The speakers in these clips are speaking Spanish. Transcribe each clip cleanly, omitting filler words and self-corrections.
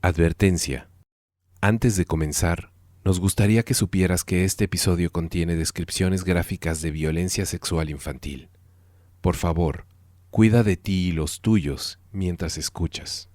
Advertencia. Antes de comenzar, nos gustaría que supieras que este episodio contiene descripciones gráficas de violencia sexual infantil. Por favor, cuida de ti y los tuyos mientras escuchas.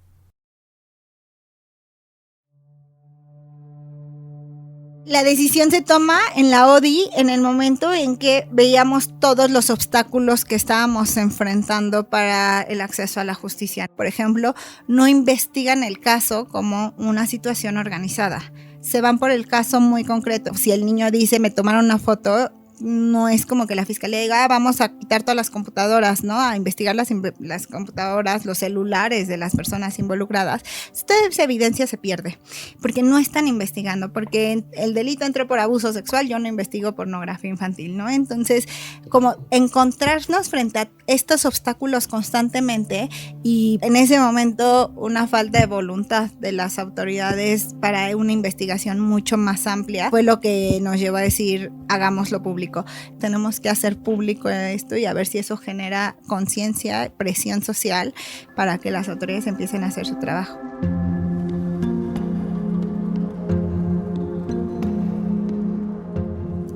La decisión se toma en la ODI en el momento en que veíamos todos los obstáculos que estábamos enfrentando para el acceso a la justicia. Por ejemplo, no investigan el caso como una situación organizada. Se van por el caso muy concreto. Si el niño dice, me tomaron una foto, no es como que la fiscalía diga, vamos a quitar todas las computadoras, ¿no? A investigar las computadoras, los celulares de las personas involucradas. Toda esa evidencia se pierde, porque no están investigando, porque el delito entró por abuso sexual, yo no investigo pornografía infantil, ¿no? Entonces, como encontrarnos frente a estos obstáculos constantemente y en ese momento una falta de voluntad de las autoridades para una investigación mucho más amplia fue lo que nos llevó a decir, hagámoslo público. Tenemos que hacer público esto y a ver si eso genera conciencia, presión social para que las autoridades empiecen a hacer su trabajo.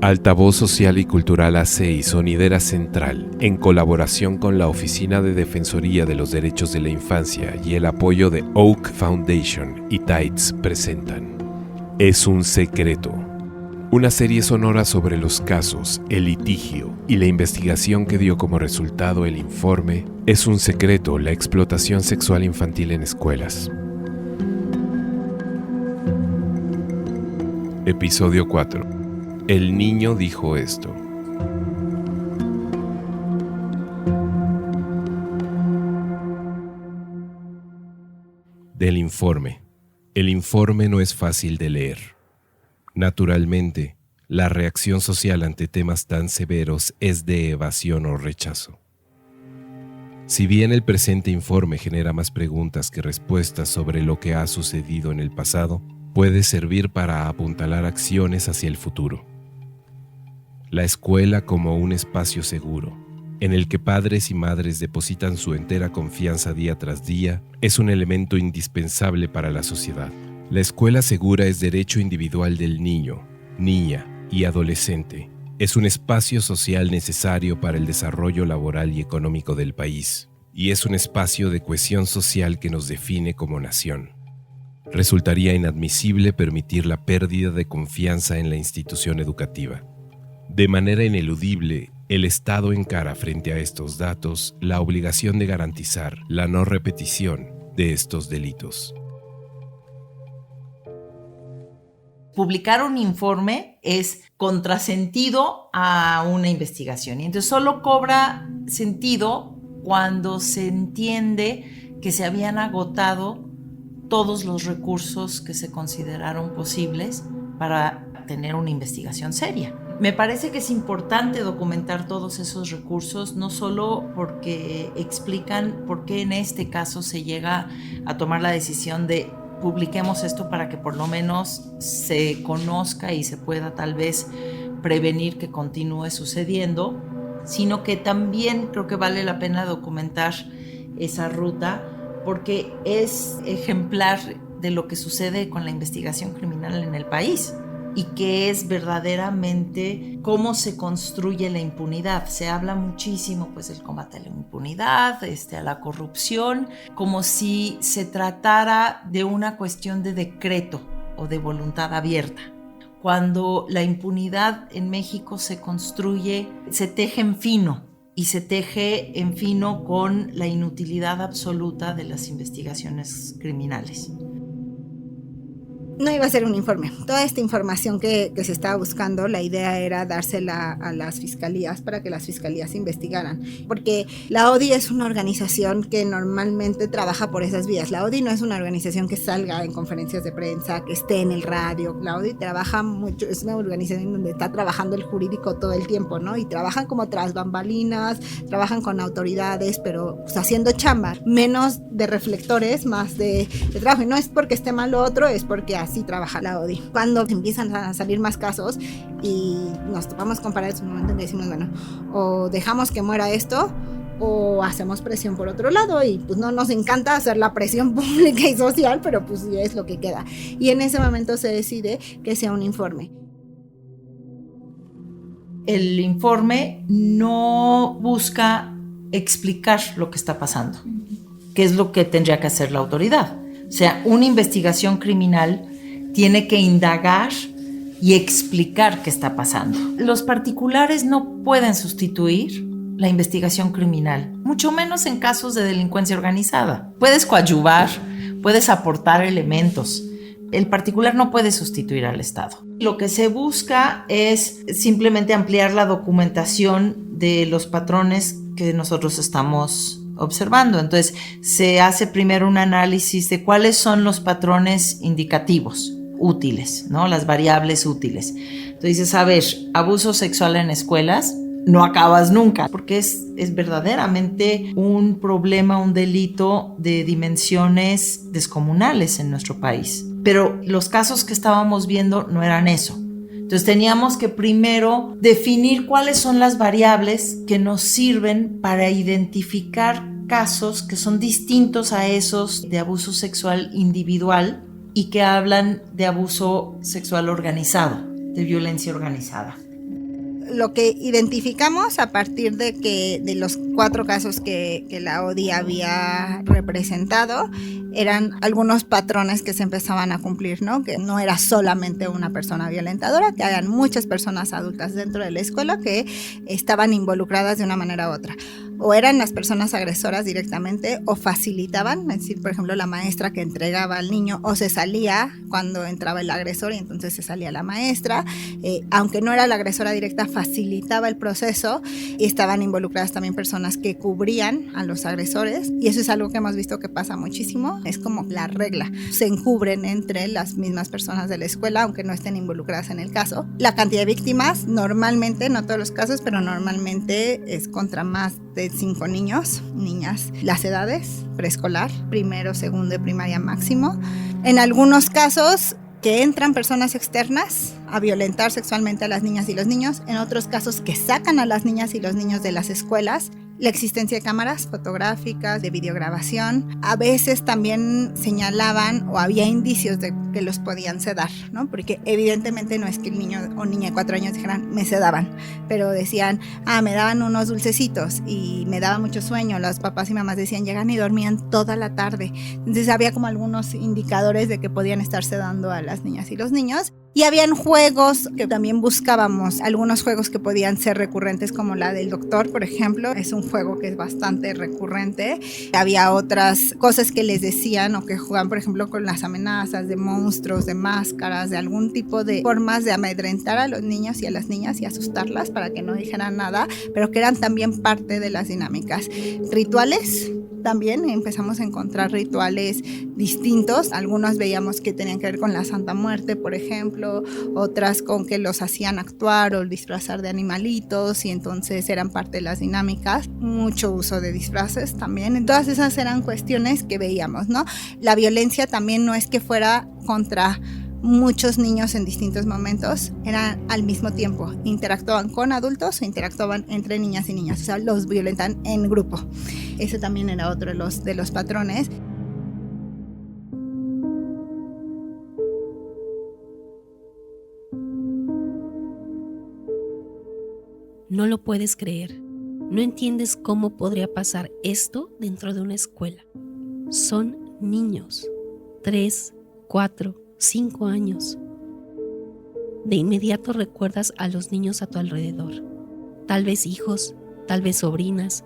Altavoz Social y Cultural AC y Sonidera Central, en colaboración con la Oficina de Defensoría de los Derechos de la Infancia y el apoyo de Oak Foundation y Tides, presentan Es un secreto. Una serie sonora sobre los casos, el litigio y la investigación que dio como resultado el informe Es un secreto, la explotación sexual infantil en escuelas. Episodio 4. El niño dijo esto. Del informe. El informe no es fácil de leer. Naturalmente, la reacción social ante temas tan severos es de evasión o rechazo. Si bien el presente informe genera más preguntas que respuestas sobre lo que ha sucedido en el pasado, puede servir para apuntalar acciones hacia el futuro. La escuela como un espacio seguro, en el que padres y madres depositan su entera confianza día tras día, es un elemento indispensable para la sociedad. La escuela segura es derecho individual del niño, niña y adolescente. Es un espacio social necesario para el desarrollo laboral y económico del país, y es un espacio de cohesión social que nos define como nación. Resultaría inadmisible permitir la pérdida de confianza en la institución educativa. De manera ineludible, el Estado encara frente a estos datos la obligación de garantizar la no repetición de estos delitos. Publicar un informe es contrasentido a una investigación y entonces solo cobra sentido cuando se entiende que se habían agotado todos los recursos que se consideraron posibles para tener una investigación seria. Me parece que es importante documentar todos esos recursos, no solo porque explican por qué en este caso se llega a tomar la decisión de publiquemos esto para que por lo menos se conozca y se pueda tal vez prevenir que continúe sucediendo, sino que también creo que vale la pena documentar esa ruta porque es ejemplar de lo que sucede con la investigación criminal en el país y que es verdaderamente cómo se construye la impunidad. Se habla muchísimo pues del combate a la impunidad, a la corrupción, como si se tratara de una cuestión de decreto o de voluntad abierta. Cuando la impunidad en México se construye, se teje en fino, y se teje en fino con la inutilidad absoluta de las investigaciones criminales. No iba a ser un informe. Toda esta información que se estaba buscando, la idea era dársela a las fiscalías para que las fiscalías investigaran. Porque la ODI es una organización que normalmente trabaja por esas vías. La ODI no es una organización que salga en conferencias de prensa, que esté en el radio. La ODI trabaja mucho, es una organización donde está trabajando el jurídico todo el tiempo, ¿no? Y trabajan como tras bambalinas, trabajan con autoridades, pero pues, haciendo chamba. Menos de reflectores, más de trabajo. Y no es porque esté mal lo otro, es porque así trabaja la ODI. Cuando empiezan a salir más casos y nos topamos con parar, es un momento en que decimos, bueno, o dejamos que muera esto o hacemos presión por otro lado, y pues no nos encanta hacer la presión pública y social, pero pues es lo que queda. Y en ese momento se decide que sea un informe. El informe no busca explicar lo que está pasando, que es lo que tendría que hacer la autoridad. O sea, una investigación criminal tiene que indagar y explicar qué está pasando. Los particulares no pueden sustituir la investigación criminal, mucho menos en casos de delincuencia organizada. Puedes coadyuvar, puedes aportar elementos. El particular no puede sustituir al Estado. Lo que se busca es simplemente ampliar la documentación de los patrones que nosotros estamos observando. Entonces, se hace primero un análisis de cuáles son los patrones indicativos útiles, ¿no? Las variables útiles. Entonces dices, a ver, abuso sexual en escuelas, no acabas nunca, porque es verdaderamente un problema, un delito de dimensiones descomunales en nuestro país. Pero los casos que estábamos viendo no eran eso. Entonces teníamos que primero definir cuáles son las variables que nos sirven para identificar casos que son distintos a esos de abuso sexual individual y que hablan de abuso sexual organizado, de violencia organizada. Lo que identificamos a partir de los 4 casos que la ODI había representado eran algunos patrones que se empezaban a cumplir, ¿no? Que no era solamente una persona violentadora, que habían muchas personas adultas dentro de la escuela que estaban involucradas de una manera u otra. O eran las personas agresoras directamente o facilitaban, es decir, por ejemplo, la maestra que entregaba al niño o se salía cuando entraba el agresor y entonces se salía la maestra, aunque no era la agresora directa, facilitaba el proceso y estaban involucradas también personas que cubrían a los agresores, y eso es algo que hemos visto que pasa muchísimo, es como la regla, se encubren entre las mismas personas de la escuela aunque no estén involucradas en el caso. La cantidad de víctimas normalmente, no todos los casos, pero normalmente es contra más de 5 niños, niñas, las edades, preescolar, primero, segundo y primaria máximo. En algunos casos que entran personas externas a violentar sexualmente a las niñas y los niños, en otros casos que sacan a las niñas y los niños de las escuelas. La existencia de cámaras fotográficas, de videograbación, a veces también señalaban o había indicios de que los podían sedar, ¿no? Porque evidentemente no es que el niño o niña de 4 años dijeran, me sedaban, pero decían, me daban unos dulcecitos y me daba mucho sueño. Los papás y mamás decían, llegan y dormían toda la tarde. Entonces había como algunos indicadores de que podían estar sedando a las niñas y los niños. Y habían juegos que también buscábamos, algunos juegos que podían ser recurrentes, como la del doctor, por ejemplo, es un juego que es bastante recurrente. Había otras cosas que les decían o que jugaban, por ejemplo, con las amenazas de monstruos, de máscaras, de algún tipo de formas de amedrentar a los niños y a las niñas y asustarlas para que no dijeran nada, pero que eran también parte de las dinámicas. Rituales. También empezamos a encontrar rituales distintos. Algunos veíamos que tenían que ver con la Santa Muerte, por ejemplo, otras con que los hacían actuar o disfrazar de animalitos y entonces eran parte de las dinámicas. Mucho uso de disfraces también. Todas esas eran cuestiones que veíamos, ¿no? La violencia también no es que fuera contra muchos niños en distintos momentos, eran al mismo tiempo, interactuaban con adultos o interactuaban entre niñas y niños, o sea, los violentan en grupo. Ese también era otro de los patrones. No lo puedes creer. No entiendes cómo podría pasar esto dentro de una escuela. Son niños, 3, 4, 5 años. De inmediato recuerdas a los niños a tu alrededor. Tal vez hijos, tal vez sobrinas,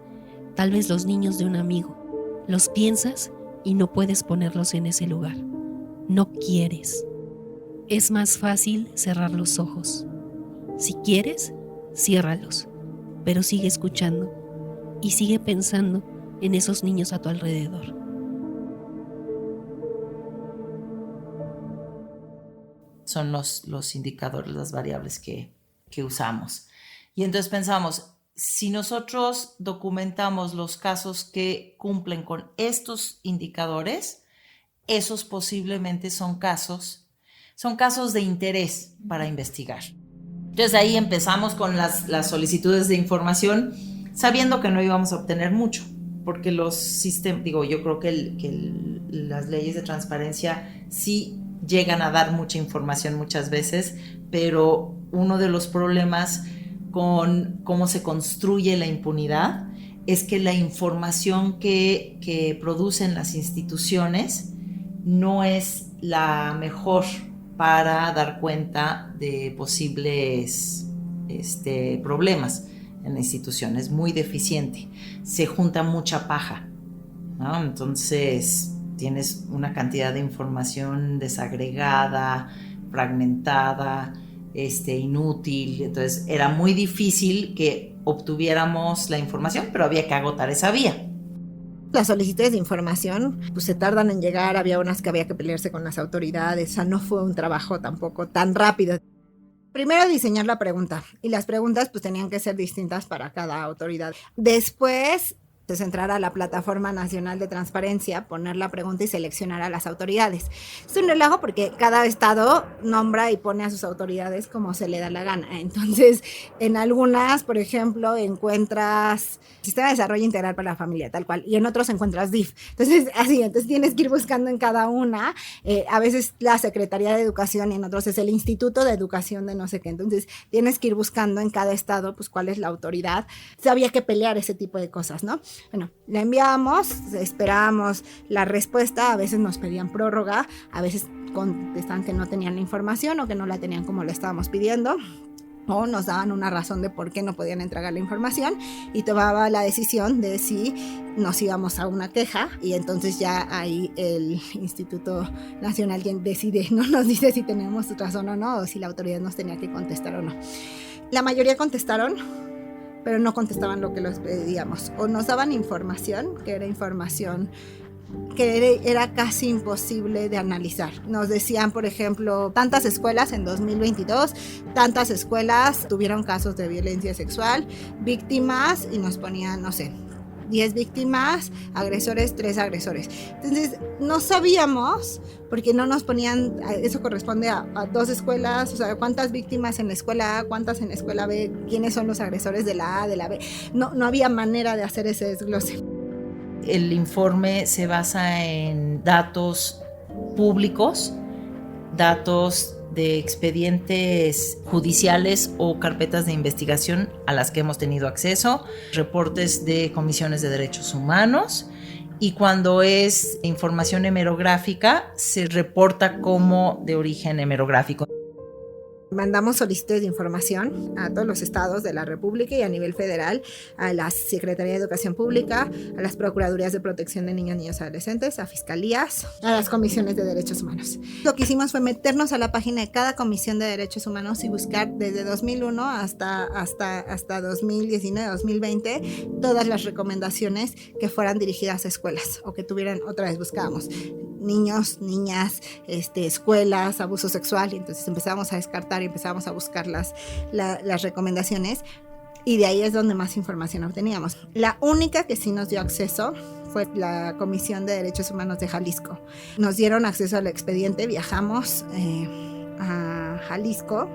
tal vez los niños de un amigo. Los piensas y no puedes ponerlos en ese lugar. No quieres. Es más fácil cerrar los ojos. Si quieres, ciérralos, pero sigue escuchando y sigue pensando en esos niños a tu alrededor. Son los indicadores, las variables que usamos. Y entonces pensamos, si nosotros documentamos los casos que cumplen con estos indicadores, esos posiblemente son casos de interés para investigar. Entonces ahí empezamos con las solicitudes de información. sabiendo que no íbamos a obtener mucho, porque los sistemas, yo creo que las leyes de transparencia sí llegan a dar mucha información muchas veces, pero uno de los problemas con cómo se construye la impunidad es que la información que producen las instituciones no es la mejor para dar cuenta de posibles problemas en la institución. Es muy deficiente, se junta mucha paja, ¿no? Entonces tienes una cantidad de información desagregada, fragmentada, inútil. Entonces era muy difícil que obtuviéramos la información, pero había que agotar esa vía. Las solicitudes de información pues se tardan en llegar, había unas que había que pelearse con las autoridades, o sea, no fue un trabajo tampoco tan rápido. Primero diseñar la pregunta, y las preguntas pues tenían que ser distintas para cada autoridad. Después pues entrar a la Plataforma Nacional de Transparencia, poner la pregunta y seleccionar a las autoridades. Es un relajo porque cada estado nombra y pone a sus autoridades como se le da la gana. Entonces, en algunas, por ejemplo, encuentras Sistema de Desarrollo Integral para la Familia, tal cual, y en otros encuentras DIF. Entonces tienes que ir buscando en cada una. A veces la Secretaría de Educación y en otros es el Instituto de Educación de no sé qué. Entonces, tienes que ir buscando en cada estado, pues, cuál es la autoridad. Había que pelear ese tipo de cosas, ¿no? Bueno, la enviamos, esperábamos la respuesta, a veces nos pedían prórroga, a veces contestaban que no tenían la información o que no la tenían como la estábamos pidiendo, o nos daban una razón de por qué no podían entregar la información y tomaba la decisión de si nos íbamos a una queja, y entonces ya ahí el Instituto Nacional quien decide, no nos dice si tenemos razón o no, o si la autoridad nos tenía que contestar o no. La mayoría contestaron, pero no contestaban lo que les pedíamos, o nos daban información, que era información que era casi imposible de analizar. Nos decían, por ejemplo, tantas escuelas en 2022, tantas escuelas tuvieron casos de violencia sexual, víctimas, y nos ponían, no sé, 10 víctimas, agresores, 3 agresores. Entonces, no sabíamos, porque no nos ponían, eso corresponde a 2 escuelas, o sea, cuántas víctimas en la escuela A, cuántas en la escuela B, quiénes son los agresores de la A, de la B. No había manera de hacer ese desglose. El informe se basa en datos públicos, datos de expedientes judiciales o carpetas de investigación a las que hemos tenido acceso, reportes de comisiones de derechos humanos, y cuando es información hemerográfica se reporta como de origen hemerográfico. Mandamos solicitudes de información a todos los estados de la República y a nivel federal, a la Secretaría de Educación Pública, a las Procuradurías de Protección de Niñas, Niños y Adolescentes, a fiscalías, a las comisiones de derechos humanos. Lo que hicimos fue meternos a la página de cada comisión de derechos humanos y buscar desde 2001 hasta 2019, 2020, todas las recomendaciones que fueran dirigidas a escuelas o que tuvieran, otra vez buscábamos, niños, niñas, escuelas, abuso sexual, y entonces empezamos a descartar y empezamos a buscar las recomendaciones, y de ahí es donde más información obteníamos. La única que sí nos dio acceso fue la Comisión de Derechos Humanos de Jalisco. Nos dieron acceso al expediente, viajamos a Jalisco,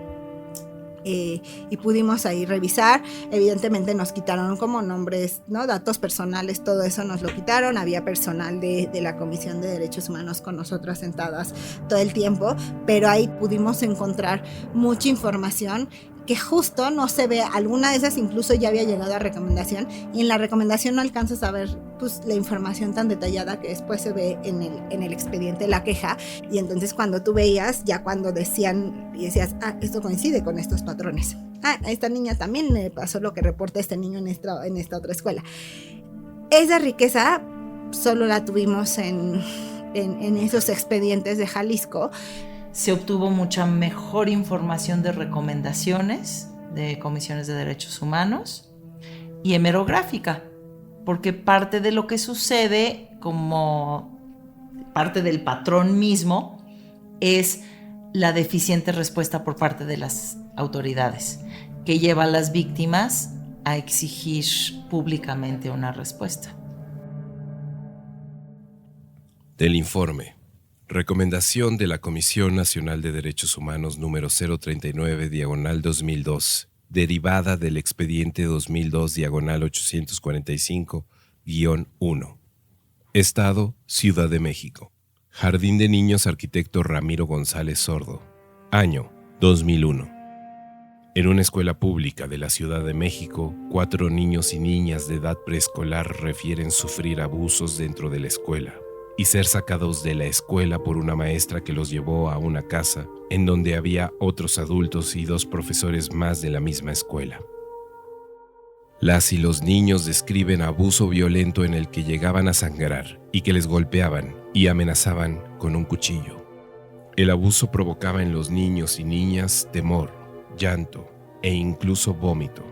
y pudimos ahí revisar. Evidentemente nos quitaron como nombres, ¿no? Datos personales, todo eso nos lo quitaron. Había personal de la Comisión de Derechos Humanos con nosotras sentadas todo el tiempo, pero ahí pudimos encontrar mucha información que justo no se ve. Alguna de esas incluso ya había llegado a recomendación, y en la recomendación no alcanzas a ver pues la información tan detallada que después se ve en el expediente, la queja, y entonces cuando tú veías, ya cuando decían y decías, esto coincide con estos patrones, a esta niña también le pasó lo que reporta este niño en esta otra escuela. Esa riqueza solo la tuvimos en esos expedientes de Jalisco. Se obtuvo mucha mejor información de recomendaciones de comisiones de derechos humanos y hemerográfica, porque parte de lo que sucede, como parte del patrón mismo, es la deficiente respuesta por parte de las autoridades, que lleva a las víctimas a exigir públicamente una respuesta. Del informe. Recomendación de la Comisión Nacional de Derechos Humanos número 039/2002, derivada del expediente 2002/845-1. Estado, Ciudad de México. Jardín de Niños, arquitecto Ramiro González Sordo. Año, 2001. En una escuela pública de la Ciudad de México, 4 niños y niñas de edad preescolar refieren sufrir abusos dentro de la escuela y ser sacados de la escuela por una maestra que los llevó a una casa en donde había otros adultos y 2 profesores más de la misma escuela. Las y los niños describen abuso violento en el que llegaban a sangrar y que les golpeaban y amenazaban con un cuchillo. El abuso provocaba en los niños y niñas temor, llanto e incluso vómito.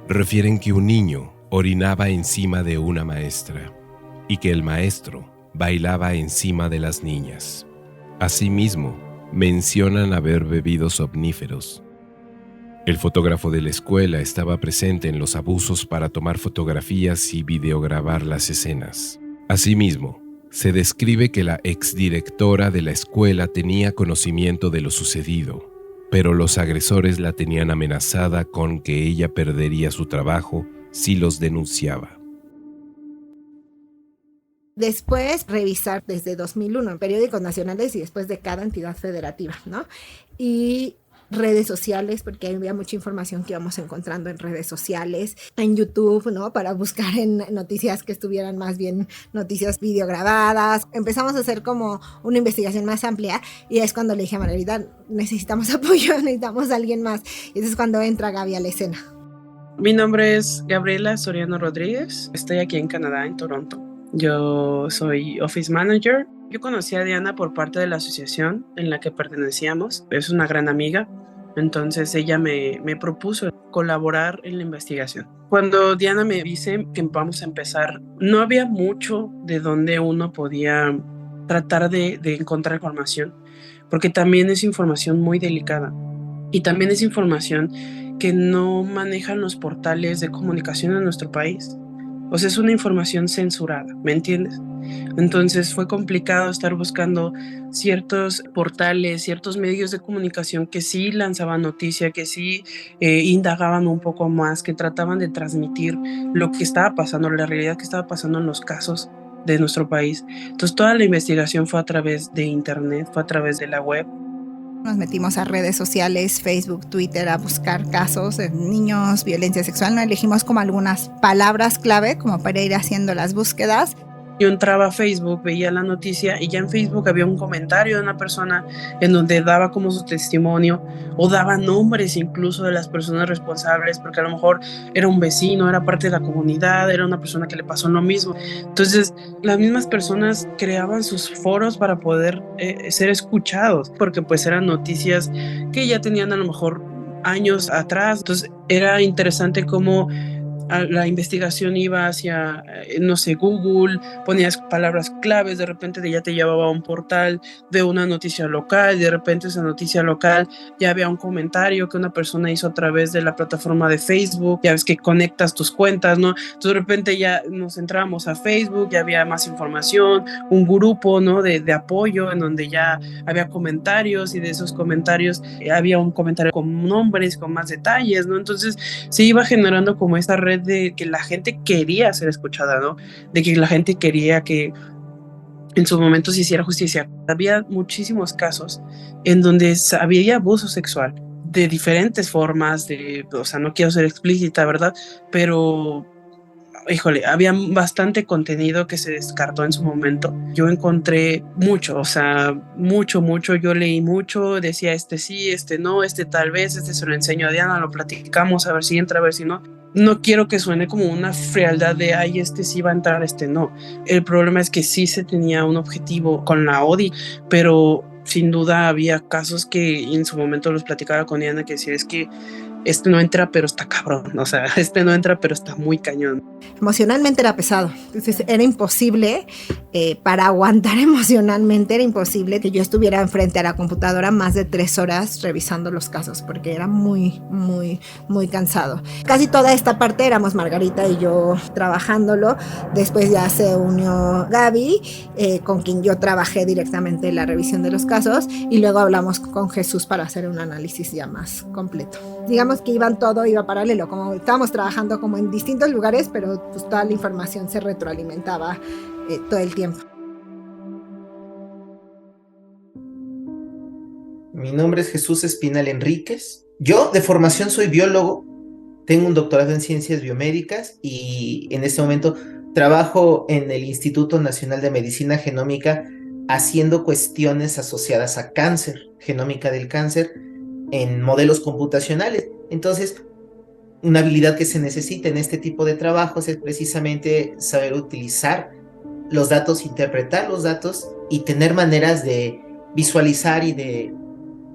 Refieren que un niño orinaba encima de una maestra y que el maestro bailaba encima de las niñas. Asimismo, mencionan haber bebido somníferos. El fotógrafo de la escuela estaba presente en los abusos para tomar fotografías y videograbar las escenas. Asimismo, se describe que la exdirectora de la escuela tenía conocimiento de lo sucedido, pero los agresores la tenían amenazada con que ella perdería su trabajo si los denunciaba. Después, revisar desde 2001 en periódicos nacionales y después de cada entidad federativa, ¿no? Y redes sociales, porque había mucha información que íbamos encontrando en redes sociales, en YouTube, ¿no? Para buscar en noticias que estuvieran más bien noticias videograbadas. Empezamos a hacer como una investigación más amplia y es cuando le dije a Margarita, necesitamos apoyo, necesitamos a alguien más. Y entonces cuando entra Gaby a la escena. Mi nombre es Gabriela Soriano Rodríguez, estoy aquí en Canadá, en Toronto. Yo soy Office Manager. Yo conocí a Diana por parte de la asociación en la que pertenecíamos. Es una gran amiga, entonces ella me propuso colaborar en la investigación. Cuando Diana me dice que vamos a empezar, no había mucho de donde uno podía tratar de encontrar información, porque también es información muy delicada y también es información que no manejan los portales de comunicación en nuestro país. O sea, es una información censurada, ¿me entiendes? Entonces fue complicado estar buscando ciertos portales, ciertos medios de comunicación que sí lanzaban noticia, que sí indagaban un poco más, que trataban de transmitir lo que estaba pasando, la realidad que estaba pasando en los casos de nuestro país. Entonces toda la investigación fue a través de internet, fue a través de la web. Nos metimos a redes sociales, Facebook, Twitter, a buscar casos de niños, violencia sexual. Nos elegimos como algunas palabras clave como para ir haciendo las búsquedas. Yo entraba a Facebook, veía la noticia y ya en Facebook había un comentario de una persona en donde daba como su testimonio o daba nombres incluso de las personas responsables, porque a lo mejor era un vecino, era parte de la comunidad, era una persona que le pasó lo mismo. Entonces las mismas personas creaban sus foros para poder ser escuchados, porque pues eran noticias que ya tenían a lo mejor años atrás. Entonces era interesante cómo la investigación iba hacia, no sé, Google, ponías palabras claves, de repente ya te llevaba a un portal de una noticia local, de repente esa noticia local ya había un comentario que una persona hizo a través de la plataforma de Facebook, ya ves que conectas tus cuentas, ¿no? Entonces de repente ya nos entramos a Facebook, ya había más información, un grupo, ¿no? de apoyo en donde ya había comentarios y de esos comentarios había un comentario con nombres, con más detalles, ¿no? Entonces se iba generando como esta red de que la gente quería ser escuchada, ¿no? De que la gente quería que en su momento se hiciera justicia. Había muchísimos casos en donde había abuso sexual de diferentes formas, o sea, no quiero ser explícita, ¿verdad? Pero híjole, había bastante contenido que se descartó en su momento. Yo encontré mucho, o sea, mucho, yo leí mucho, decía este sí, este no, este tal vez, este se lo enseño a Diana, lo platicamos, a ver si entra, a ver si no. No quiero que suene como una frialdad de, ay, este sí va a entrar, este no. El problema es que sí se tenía un objetivo con la ODI, pero sin duda había casos que en su momento los platicaba con Diana, que decía, es que este no entra, pero está cabrón, o sea, este no entra, pero está muy cañón. Emocionalmente era pesado, entonces era imposible para aguantar emocionalmente era imposible que yo estuviera enfrente a la computadora más de 3 horas revisando los casos, porque era muy, muy, muy cansado. Casi toda esta parte éramos Margarita y yo trabajándolo. Después ya se unió Gaby, con quien yo trabajé directamente la revisión de los casos, y luego hablamos con Jesús para hacer un análisis ya más completo. Digamos que iba paralelo, como estábamos trabajando como en distintos lugares, pero pues toda la información se retroalimentaba todo el tiempo. Mi nombre es Jesús Espinal Enríquez. Yo de formación soy biólogo, tengo un doctorado en ciencias biomédicas y en este momento trabajo en el Instituto Nacional de Medicina Genómica haciendo cuestiones asociadas a cáncer, genómica del cáncer, en modelos computacionales. Entonces, una habilidad que se necesita en este tipo de trabajos es precisamente saber utilizar los datos, interpretar los datos y tener maneras de visualizar y de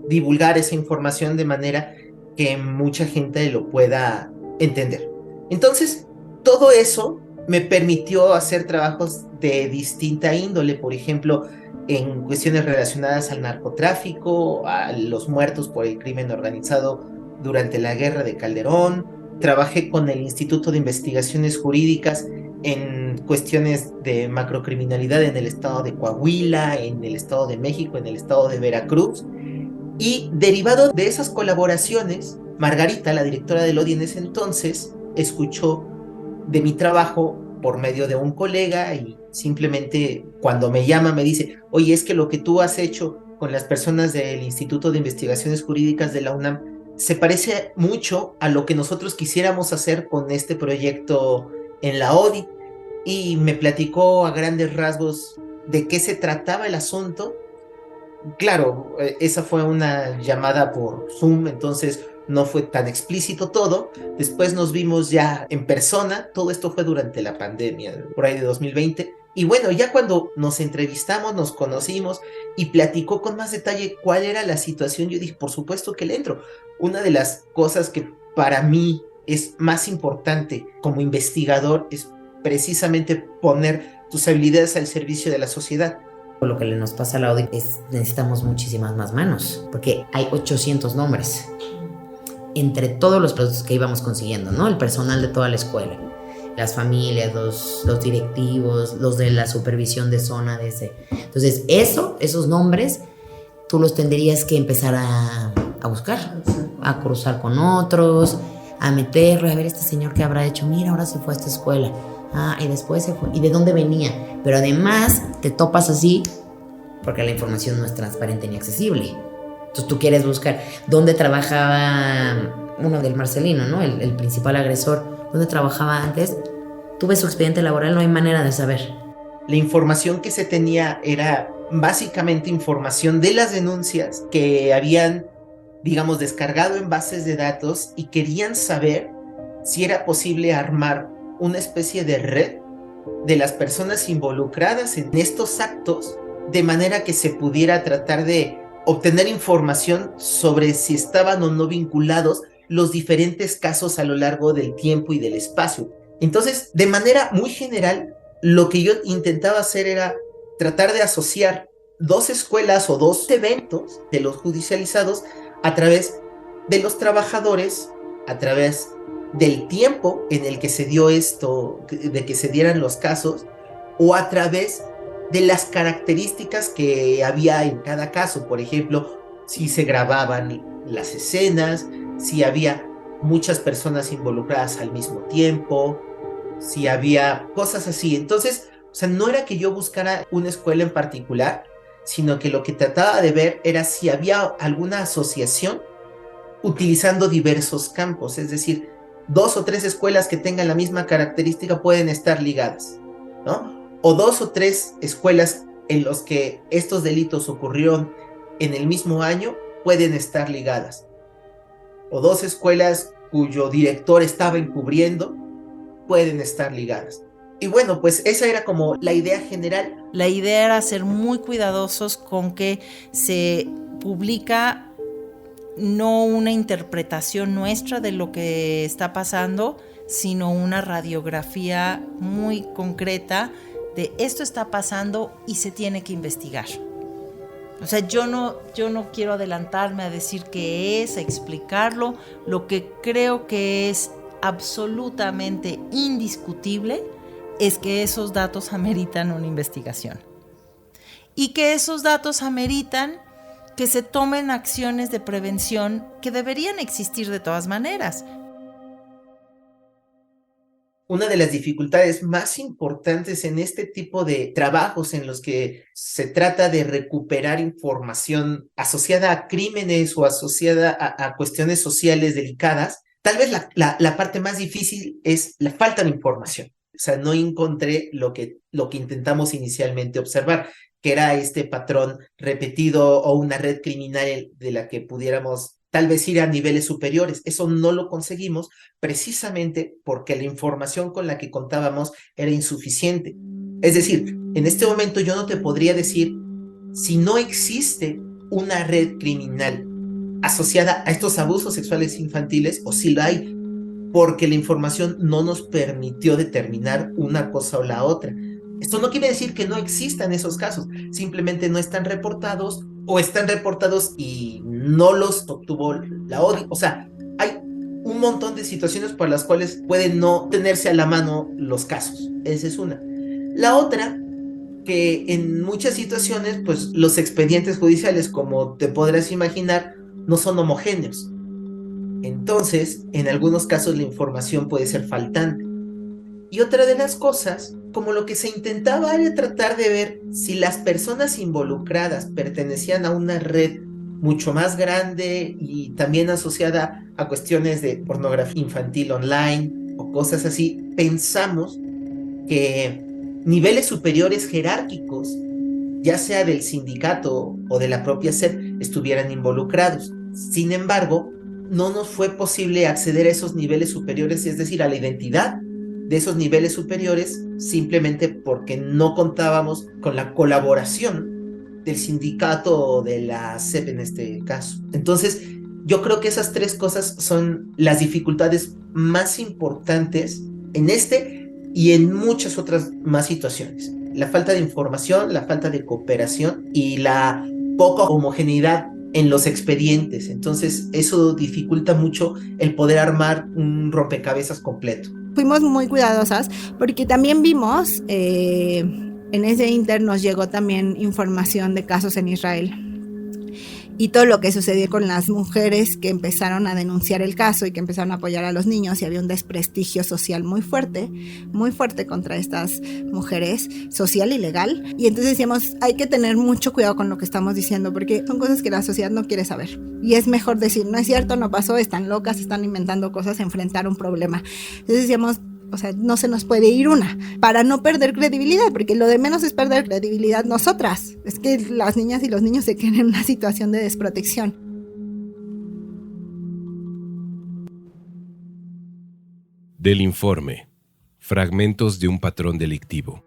divulgar esa información de manera que mucha gente lo pueda entender. Entonces, todo eso me permitió hacer trabajos de distinta índole, por ejemplo, en cuestiones relacionadas al narcotráfico, a los muertos por el crimen organizado durante la guerra de Calderón. Trabajé con el Instituto de Investigaciones Jurídicas en cuestiones de macrocriminalidad en el estado de Coahuila, en el estado de México, en el estado de Veracruz. Y derivado de esas colaboraciones, Margarita, la directora del ODI en ese entonces, escuchó de mi trabajo por medio de un colega y simplemente cuando me llama me dice, oye, es que lo que tú has hecho con las personas del Instituto de Investigaciones Jurídicas de la UNAM se parece mucho a lo que nosotros quisiéramos hacer con este proyecto en la ODI, y me platicó a grandes rasgos de qué se trataba el asunto. Claro, esa fue una llamada por Zoom, entonces no fue tan explícito todo. Después nos vimos ya en persona, todo esto fue durante la pandemia, por ahí de 2020. Y bueno, ya cuando nos entrevistamos, nos conocimos y platicó con más detalle cuál era la situación, yo dije, por supuesto que le entro. Una de las cosas que para mí es más importante como investigador es precisamente poner tus habilidades al servicio de la sociedad. Lo que nos pasa a la ODI es necesitamos muchísimas más manos, porque hay 800 nombres entre todos los procesos que íbamos consiguiendo, ¿no? El personal de toda la escuela, las familias, los directivos, los de la supervisión de zona, de ese. Entonces, esos nombres, tú los tendrías que empezar a buscar, a cruzar con otros, a meterlo, a ver este señor que habrá hecho, mira, ahora se fue a esta escuela. Y después se fue. ¿Y de dónde venía? Pero además te topas así porque la información no es transparente ni accesible. Entonces tú quieres buscar dónde trabajaba uno del Marcelino, ¿no? El principal agresor, dónde trabajaba antes. Tú ves su expediente laboral, no hay manera de saber. La información que se tenía era básicamente información de las denuncias que habían, digamos, descargado en bases de datos y querían saber si era posible armar una especie de red de las personas involucradas en estos actos, de manera que se pudiera tratar de obtener información sobre si estaban o no vinculados los diferentes casos a lo largo del tiempo y del espacio. Entonces, de manera muy general, lo que yo intentaba hacer era tratar de asociar dos escuelas o dos eventos de los judicializados a través de los trabajadores, a través del tiempo en el que se dio esto, de que se dieran los casos, o a través de las características que había en cada caso. Por ejemplo, si se grababan las escenas, si había muchas personas involucradas al mismo tiempo, si había cosas así. Entonces, o sea, no era que yo buscara una escuela en particular, sino que lo que trataba de ver era si había alguna asociación utilizando diversos campos, es decir, 2 o 3 escuelas que tengan la misma característica pueden estar ligadas, ¿no? O 2 o 3 escuelas en los que estos delitos ocurrieron en el mismo año pueden estar ligadas. O 2 escuelas cuyo director estaba encubriendo pueden estar ligadas. Y bueno, pues esa era como la idea general. La idea era ser muy cuidadosos con que se publica no una interpretación nuestra de lo que está pasando, sino una radiografía muy concreta de esto está pasando y se tiene que investigar. O sea, yo no quiero adelantarme a decir qué es, a explicarlo. Lo que creo que es absolutamente indiscutible es que esos datos ameritan una investigación. Y que esos datos ameritan que se tomen acciones de prevención que deberían existir de todas maneras. Una de las dificultades más importantes en este tipo de trabajos en los que se trata de recuperar información asociada a crímenes o asociada a cuestiones sociales delicadas, tal vez la parte más difícil es la falta de información. O sea, no encontré lo que intentamos inicialmente observar, que era este patrón repetido o una red criminal de la que pudiéramos tal vez ir a niveles superiores. Eso no lo conseguimos precisamente porque la información con la que contábamos era insuficiente. Es decir, en este momento yo no te podría decir si no existe una red criminal asociada a estos abusos sexuales infantiles o si lo hay, porque la información no nos permitió determinar una cosa o la otra. Esto no quiere decir que no existan esos casos, simplemente no están reportados o están reportados y no los obtuvo la ODI. O sea, hay un montón de situaciones por las cuales pueden no tenerse a la mano los casos. Esa es una. La otra, que en muchas situaciones, pues los expedientes judiciales, como te podrás imaginar, no son homogéneos. Entonces, en algunos casos la información puede ser faltante. Y otra de las cosas, como lo que se intentaba era tratar de ver si las personas involucradas pertenecían a una red mucho más grande y también asociada a cuestiones de pornografía infantil online o cosas así, pensamos que niveles superiores jerárquicos, ya sea del sindicato o de la propia SEP, estuvieran involucrados. Sin embargo, no nos fue posible acceder a esos niveles superiores, es decir, a la identidad de esos niveles superiores, simplemente porque no contábamos con la colaboración del sindicato o de la SEP en este caso. Entonces, yo creo que esas tres cosas son las dificultades más importantes en este y en muchas otras más situaciones. La falta de información, la falta de cooperación y la poca homogeneidad en los expedientes. Entonces, eso dificulta mucho el poder armar un rompecabezas completo. Fuimos muy cuidadosas porque también vimos, en ese inter nos llegó también información de casos en Israel y todo lo que sucedió con las mujeres que empezaron a denunciar el caso y que empezaron a apoyar a los niños, y había un desprestigio social muy fuerte contra estas mujeres, social y legal. Y entonces decíamos, hay que tener mucho cuidado con lo que estamos diciendo porque son cosas que la sociedad no quiere saber. Y es mejor decir, no es cierto, no pasó, están locas, están inventando cosas, enfrentar un problema. Entonces decíamos, o sea, no se nos puede ir una, para no perder credibilidad, porque lo de menos es perder credibilidad nosotras. Es que las niñas y los niños se quedan en una situación de desprotección. Del informe, fragmentos de un patrón delictivo.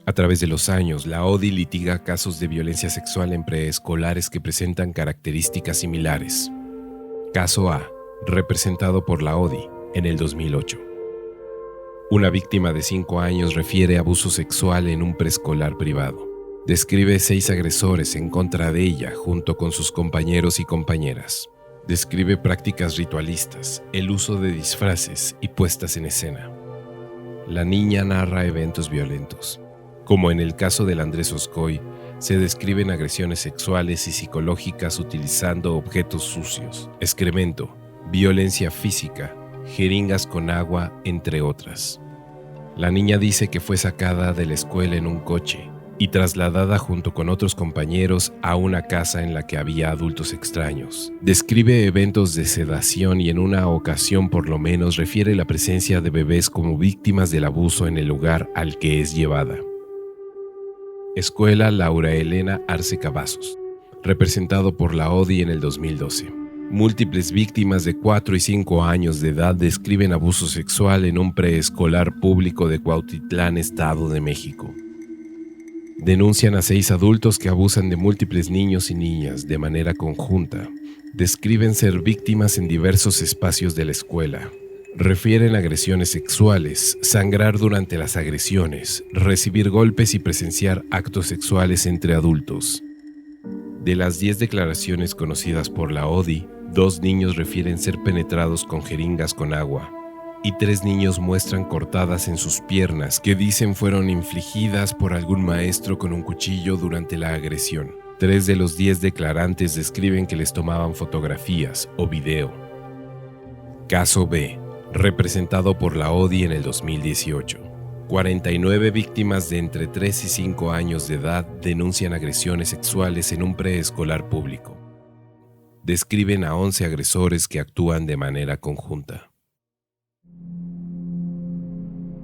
A través de los años, la ODI litiga casos de violencia sexual en preescolares que presentan características similares. Caso A, representado por la ODI en el 2008. Una víctima de 5 años refiere abuso sexual en un preescolar privado. Describe 6 agresores en contra de ella junto con sus compañeros y compañeras. Describe prácticas ritualistas, el uso de disfraces y puestas en escena. La niña narra eventos violentos. Como en el caso del Andrés Oscoy, se describen agresiones sexuales y psicológicas utilizando objetos sucios, excremento, violencia física, jeringas con agua, entre otras. La niña dice que fue sacada de la escuela en un coche y trasladada junto con otros compañeros a una casa en la que había adultos extraños. Describe eventos de sedación y en una ocasión por lo menos refiere la presencia de bebés como víctimas del abuso en el lugar al que es llevada. Escuela Laura Elena Arce Cavazos, representado por la ODI en el 2012. Múltiples víctimas de 4 y 5 años de edad describen abuso sexual en un preescolar público de Cuautitlán, Estado de México. Denuncian a 6 adultos que abusan de múltiples niños y niñas de manera conjunta. Describen ser víctimas en diversos espacios de la escuela. refieren agresiones sexuales, sangrar durante las agresiones, recibir golpes y presenciar actos sexuales entre adultos. De las 10 declaraciones conocidas por la ODI, 2 niños refieren ser penetrados con jeringas con agua y 3 niños muestran cortadas en sus piernas que dicen fueron infligidas por algún maestro con un cuchillo durante la agresión. 3 de los 10 declarantes describen que les tomaban fotografías o video. Caso B, representado por la ODI en el 2018. 49 víctimas de entre 3 y 5 años de edad denuncian agresiones sexuales en un preescolar público. Describen a 11 agresores que actúan de manera conjunta.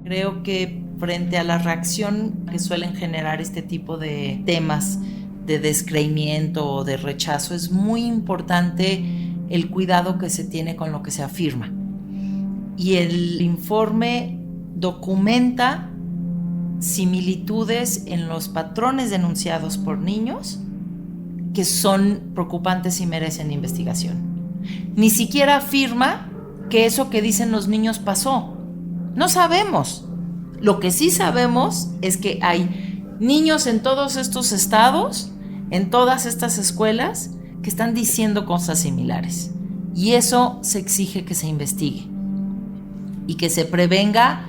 Creo que frente a la reacción que suelen generar este tipo de temas de descreimiento o de rechazo, es muy importante el cuidado que se tiene con lo que se afirma. Y el informe documenta similitudes en los patrones denunciados por niños que son preocupantes y merecen investigación. Ni siquiera afirma que eso que dicen los niños pasó. No sabemos. Lo que sí sabemos es que hay niños en todos estos estados, en todas estas escuelas, que están diciendo cosas similares. Y eso se exige que se investigue y que se prevenga.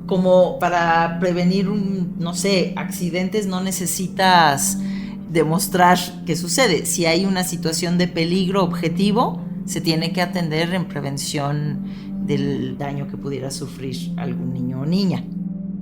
Como para prevenir accidentes no necesitas demostrar qué sucede. Si hay una situación de peligro objetivo, se tiene que atender en prevención del daño que pudiera sufrir algún niño o niña.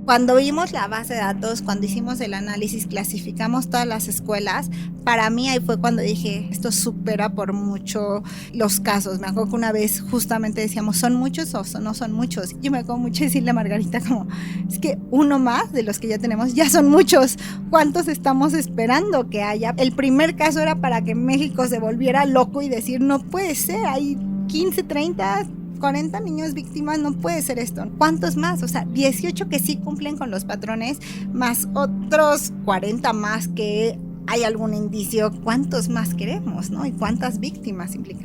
Cuando vimos la base de datos, cuando hicimos el análisis, clasificamos todas las escuelas, para mí ahí fue cuando dije, esto supera por mucho los casos. Me acuerdo que una vez justamente decíamos, ¿son muchos o no son muchos? Yo me acuerdo mucho decirle a Margarita como, es que uno más de los que ya tenemos ya son muchos. ¿Cuántos estamos esperando que haya? El primer caso era para que México se volviera loco y decir, no puede ser, hay 15, 30... 40 niños víctimas, no puede ser esto. ¿Cuántos más? O sea, 18 que sí cumplen con los patrones, más otros 40 más que hay algún indicio. ¿Cuántos más queremos, no? ¿Y cuántas víctimas implica?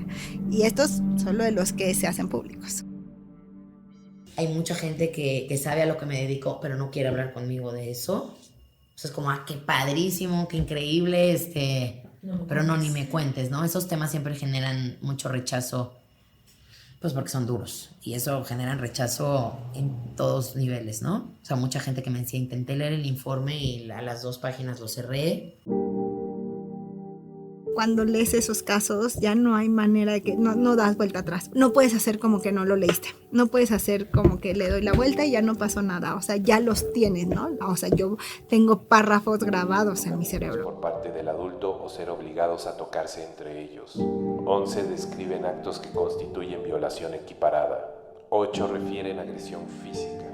Y estos solo de los que se hacen públicos. Hay mucha gente que sabe a lo que me dedico, pero no quiere hablar conmigo de eso. O sea, es como, qué padrísimo, qué increíble, pero no, ni me cuentes, ¿no? Esos temas siempre generan mucho rechazo. Pues porque son duros y eso genera rechazo en todos niveles, ¿no? O sea, mucha gente que me decía, intenté leer el informe y a las 2 páginas lo cerré. Cuando lees esos casos ya no hay manera de que no das vuelta atrás. No puedes hacer como que no lo leíste. No puedes hacer como que le doy la vuelta y ya no pasó nada. O sea, ya los tienes, ¿no? O sea, yo tengo párrafos grabados en mi cerebro. Por parte del adulto o ser obligados a tocarse entre ellos. 11 describen actos que constituyen violación equiparada. 8 refieren agresión física.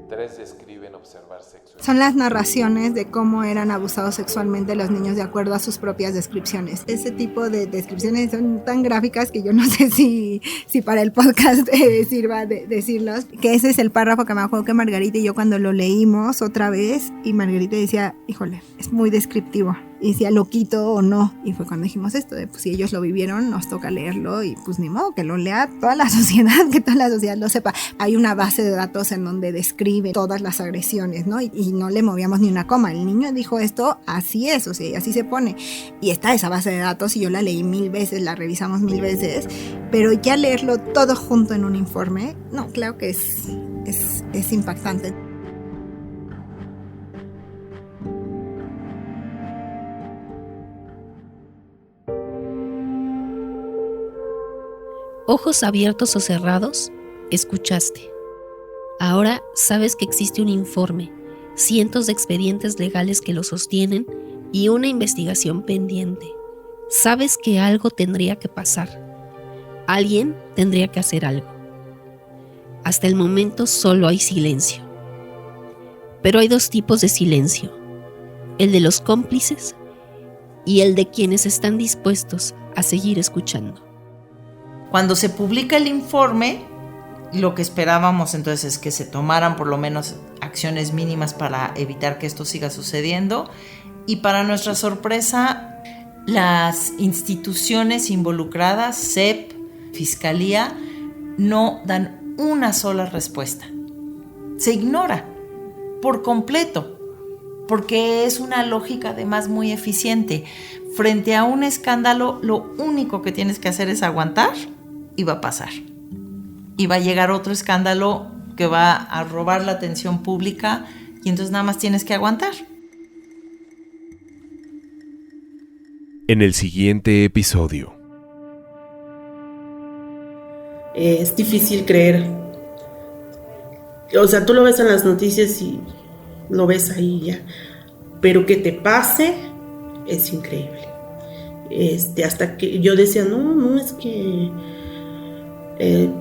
3 describen observar sexo. Son las narraciones de cómo eran abusados sexualmente los niños de acuerdo a sus propias descripciones. Ese tipo de descripciones son tan gráficas que yo no sé si para el podcast sirva de decirlos. Que ese es el párrafo que me acuerdo que Margarita y yo cuando lo leímos otra vez, y Margarita decía, híjole, es muy descriptivo. Y decía, ¿lo quito o no? Y fue cuando dijimos esto, de pues si ellos lo vivieron, nos toca leerlo y pues ni modo, que lo lea toda la sociedad, que toda la sociedad lo sepa. Hay una base de datos en donde describe todas las agresiones, ¿no? Y no le movíamos ni una coma. El niño dijo esto, así es, o sea, y así se pone. Y está esa base de datos y yo la leí 1000 veces, la revisamos 1000 veces, pero ya leerlo todo junto en un informe, no, claro que es impactante. Ojos abiertos o cerrados, escuchaste. Ahora sabes que existe un informe, cientos de expedientes legales que lo sostienen y una investigación pendiente. Sabes que algo tendría que pasar. Alguien tendría que hacer algo. Hasta el momento solo hay silencio. Pero hay 2 tipos de silencio: el de los cómplices y el de quienes están dispuestos a seguir escuchando. Cuando se publica el informe, lo que esperábamos entonces es que se tomaran por lo menos acciones mínimas para evitar que esto siga sucediendo, y para nuestra sorpresa, las instituciones involucradas, CEP, Fiscalía, no dan una sola respuesta. Se ignora por completo, porque es una lógica además muy eficiente. Frente a un escándalo, lo único que tienes que hacer es aguantar y va a pasar. Y va a llegar otro escándalo que va a robar la atención pública y entonces nada más tienes que aguantar. En el siguiente episodio. Es difícil creer. O sea, tú lo ves en las noticias y lo ves ahí ya. Pero que te pase es increíble. Hasta que yo decía, no, es que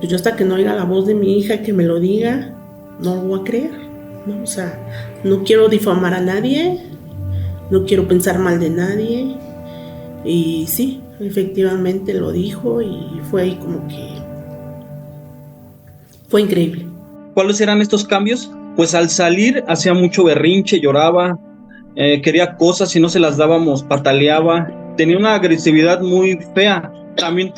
yo hasta que no oiga la voz de mi hija que me lo diga, no lo voy a creer, ¿no? O sea, no quiero difamar a nadie, no quiero pensar mal de nadie. Y sí, efectivamente lo dijo y fue ahí como que fue increíble. ¿Cuáles eran estos cambios? Pues al salir hacía mucho berrinche, lloraba, quería cosas y no se las dábamos, pataleaba, tenía una agresividad muy fea. También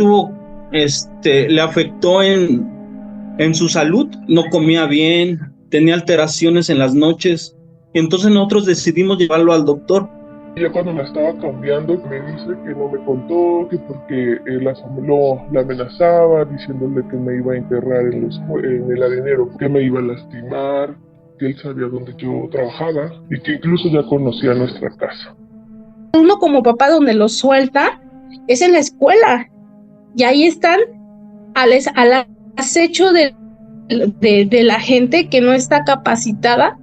le afectó en su salud, no comía bien, tenía alteraciones en las noches. Entonces nosotros decidimos llevarlo al doctor. Ya cuando la estaba cambiando me dice que no me contó, que porque la amenazaba diciéndole que me iba a enterrar en el arenero, que me iba a lastimar, que él sabía dónde yo trabajaba y que incluso ya conocía nuestra casa. Uno como papá donde lo suelta es en la escuela y ahí están al acecho de la gente que no está capacitada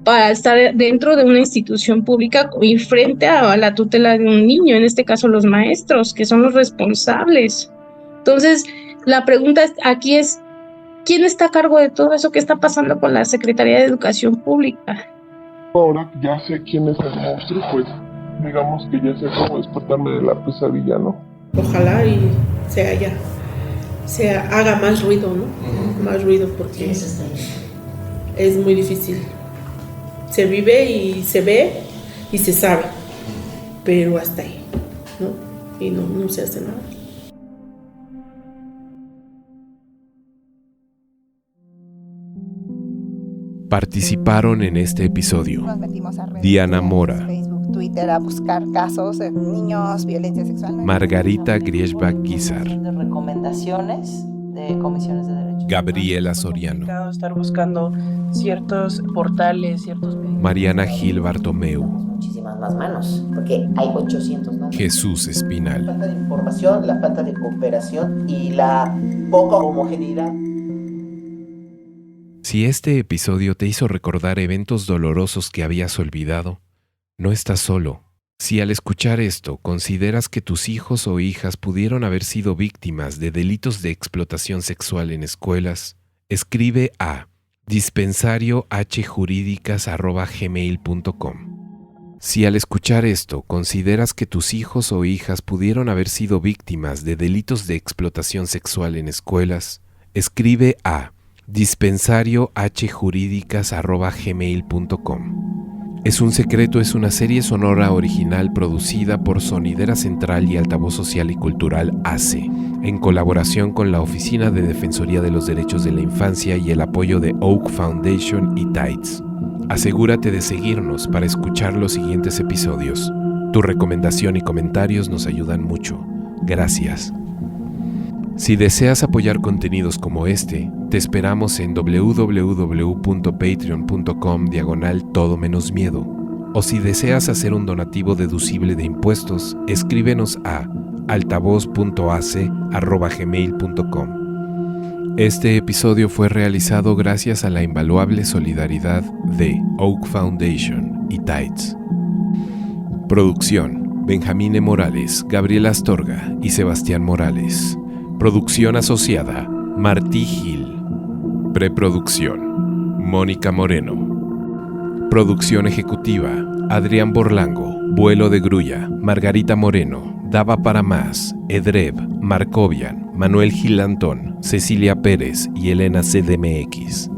para estar dentro de una institución pública y frente a la tutela de un niño, en este caso los maestros, que son los responsables. Entonces, la pregunta aquí es, ¿quién está a cargo de todo eso que está pasando con la Secretaría de Educación Pública? Ahora ya sé quién es el monstruo, pues digamos que ya sé cómo despertarme de la pesadilla, ¿no? Ojalá y se haga más ruido, ¿no? Más ruido porque es muy difícil. Se vive y se ve y se sabe, pero hasta ahí, ¿no? Y no se hace nada. Participaron en este episodio Nos metimos a redes Diana sociales, Mora, Facebook, Twitter, a buscar casos de niños, violencia sexual. Margarita Griesbach-Guizar, De recomendaciones de comisiones de derechos. Gabriela Soriano, Estar buscando ciertos portales, ciertos medios. Mariana Gil Bartomeu, Muchísimas más manos, porque hay 800 nombres. Jesús La Espinal. falta de información, la falta de cooperación y la poca homogeneidad. Si este episodio te hizo recordar eventos dolorosos que habías olvidado, no estás solo. Si al escuchar esto consideras que tus hijos o hijas pudieron haber sido víctimas de delitos de explotación sexual en escuelas, escribe a dispensariohjuridicas@gmail.com. Si al escuchar esto consideras que tus hijos o hijas pudieron haber sido víctimas de delitos de explotación sexual en escuelas, escribe a dispensariohjuridicas@gmail.com. Es un secreto es una serie sonora original producida por Sonidera Central y Altavoz Social y Cultural ACE, en colaboración con la Oficina de Defensoría de los Derechos de la Infancia y el apoyo de Oak Foundation y Tides. Asegúrate de seguirnos para escuchar los siguientes episodios. Tu recomendación y comentarios nos ayudan mucho. Gracias. Si deseas apoyar contenidos como este, te esperamos en www.patreon.com/todo menos miedo. O si deseas hacer un donativo deducible de impuestos, escríbenos a altavoz.ace@gmail.com. Este episodio fue realizado gracias a la invaluable solidaridad de Oak Foundation y Tides. Producción: Benjamín Morales, Gabriela Astorga y Sebastián Morales. Producción asociada: Martí Gil. Preproducción: Mónica Moreno. Producción ejecutiva: Adrián Borlango, Vuelo de Grulla, Margarita Moreno, Dava para Más, Edreb, Marcovian, Manuel Gil Antón, Cecilia Pérez y Elena CDMX.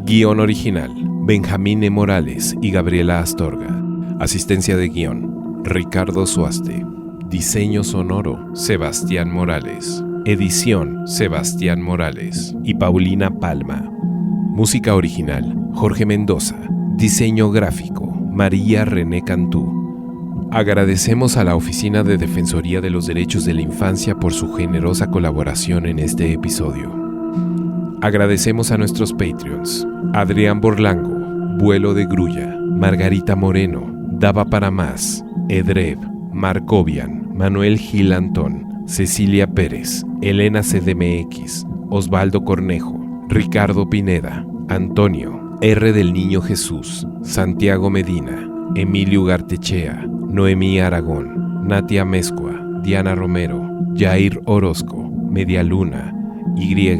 Guión original: Benjamín Morales y Gabriela Astorga. Asistencia de guión: Ricardo Suaste. Diseño sonoro: Sebastián Morales. Edición Sebastián Morales y Paulina Palma. Música original Jorge Mendoza. Diseño gráfico María René Cantú. Agradecemos a la Oficina de Defensoría de los Derechos de la Infancia por su generosa colaboración en este episodio. Agradecemos a nuestros Patreons: Adrián Borlango, Vuelo de Grulla, Margarita Moreno, Daba para Más, Edrev, Marcovian, Manuel Gil Antón, Cecilia Pérez, Elena CDMX, Osvaldo Cornejo, Ricardo Pineda, Antonio, R. del Niño Jesús, Santiago Medina, Emilio Gartechea, Noemí Aragón, Natia Mezcua, Diana Romero, Jair Orozco, Medialuna, Y,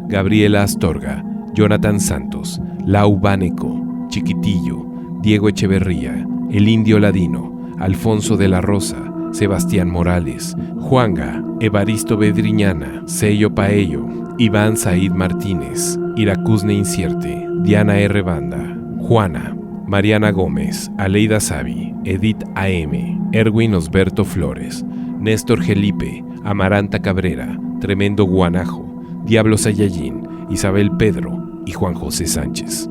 Gabriela Astorga, Jonathan Santos, Lau Báneco, Chiquitillo, Diego Echeverría, El Indio Ladino, Alfonso de la Rosa, Sebastián Morales, Juanga, Evaristo Bedriñana, Sello Paello, Iván Said Martínez, Iracusne Incierte, Diana R. Banda, Juana, Mariana Gómez, Aleida Savi, Edith AM, Erwin Osberto Flores, Néstor Gelipe, Amaranta Cabrera, Tremendo Guanajo, Diablo Sayayín, Isabel Pedro y Juan José Sánchez.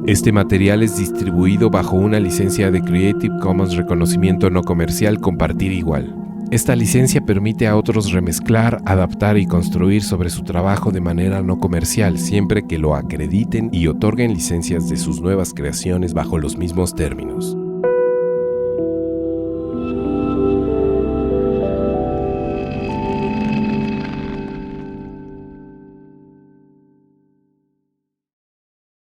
Este material es distribuido bajo una licencia de Creative Commons Reconocimiento No Comercial Compartir Igual. Esta licencia permite a otros remezclar, adaptar y construir sobre su trabajo de manera no comercial, siempre que lo acrediten y otorguen licencias de sus nuevas creaciones bajo los mismos términos.